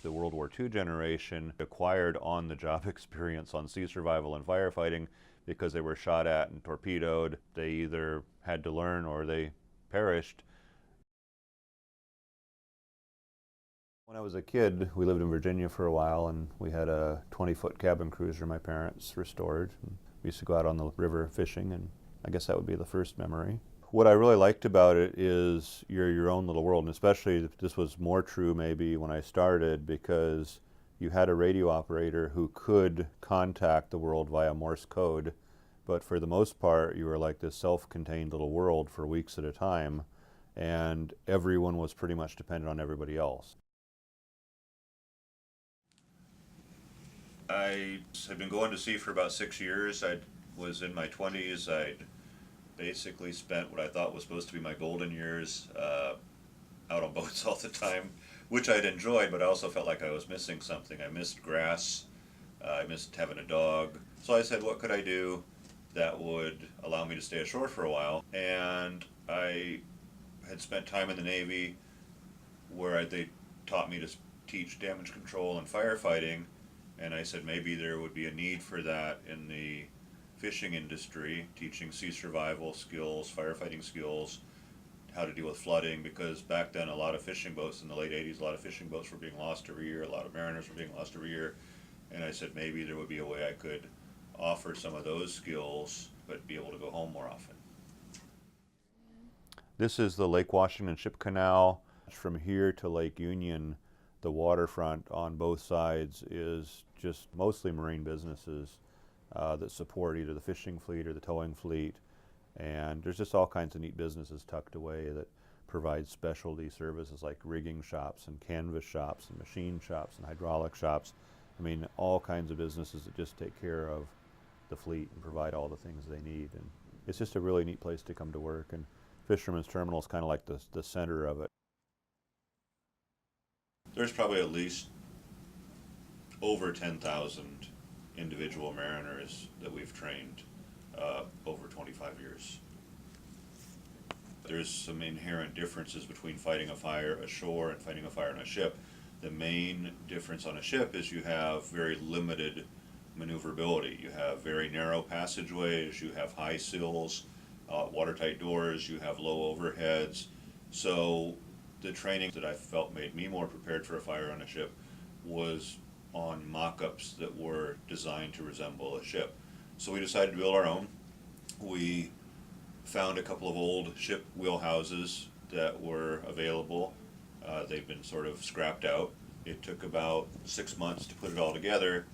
the World War II generation acquired on-the-job experience on sea survival and firefighting because they were shot at and torpedoed. They either had to learn or they perished. When I was a kid, we lived in Virginia for a while, and we had a 20-foot cabin cruiser my parents restored. We used to go out on the river fishing, and I guess that would be the first memory. What I really liked about it is you're your own little world, and especially this was more true maybe when I started, because you had a radio operator who could contact the world via Morse code, but for the most part you were like this self-contained little world for weeks at a time, and everyone was pretty much dependent on everybody else. I had been going to sea for about 6 years. I was in my 20s. I'd basically spent what I thought was supposed to be my golden years out on boats all the time, which I'd enjoyed, but I also felt like I was missing something. I missed grass. I missed having a dog. So I said, what could I do that would allow me to stay ashore for a while? And I had spent time in the Navy where they taught me to teach damage control and firefighting. And I said maybe there would be a need for that in the fishing industry, teaching sea survival skills, firefighting skills, how to deal with flooding, because back then a lot of fishing boats in the late 80s, a lot of fishing boats were being lost every year, a lot of mariners were being lost every year. And I said maybe there would be a way I could offer some of those skills, but be able to go home more often. This is the Lake Washington Ship Canal. From here to Lake Union, the waterfront on both sides is just mostly marine businesses that support either the fishing fleet or the towing fleet. And there's just all kinds of neat businesses tucked away that provide specialty services like rigging shops and canvas shops and machine shops and hydraulic shops. I mean, all kinds of businesses that just take care of the fleet and provide all the things they need. And it's just a really neat place to come to work. And Fisherman's Terminal is kind of like the center of it. There's probably at least over 10,000 individual mariners that we've trained over 25 years. There's some inherent differences between fighting a fire ashore and fighting a fire on a ship. The main difference on a ship is you have very limited maneuverability. You have very narrow passageways, you have high sills, watertight doors, you have low overheads. So the training that I felt made me more prepared for a fire on a ship was on mock-ups that were designed to resemble a ship. So we decided to build our own. We found a couple of old ship wheelhouses that were available. They've been sort of scrapped out. It took about 6 months to put it all together,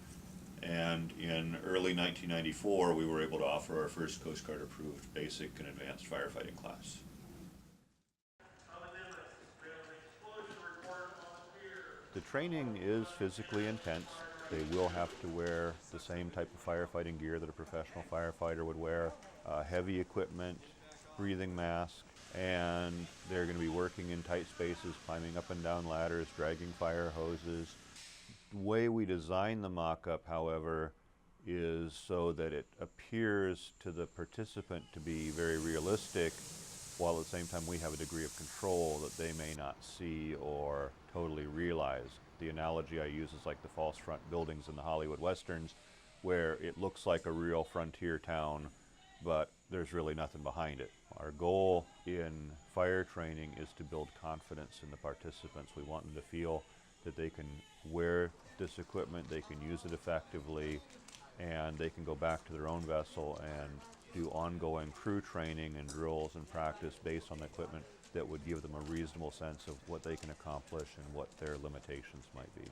and in early 1994 we were able to offer our first Coast Guard approved basic and advanced firefighting class. The training is physically intense. They will have to wear the same type of firefighting gear that a professional firefighter would wear, heavy equipment, breathing mask, and they're going to be working in tight spaces, climbing up and down ladders, dragging fire hoses. The way we design the mock-up, however, is so that it appears to the participant to be very realistic, while at the same time we have a degree of control that they may not see or totally realize. The analogy I use is like the false front buildings in the Hollywood Westerns, where it looks like a real frontier town, but there's really nothing behind it. Our goal in fire training is to build confidence in the participants. We want them to feel that they can wear this equipment, they can use it effectively, and they can go back to their own vessel and do ongoing crew training and drills and practice based on the equipment that would give them a reasonable sense of what they can accomplish and what their limitations might be.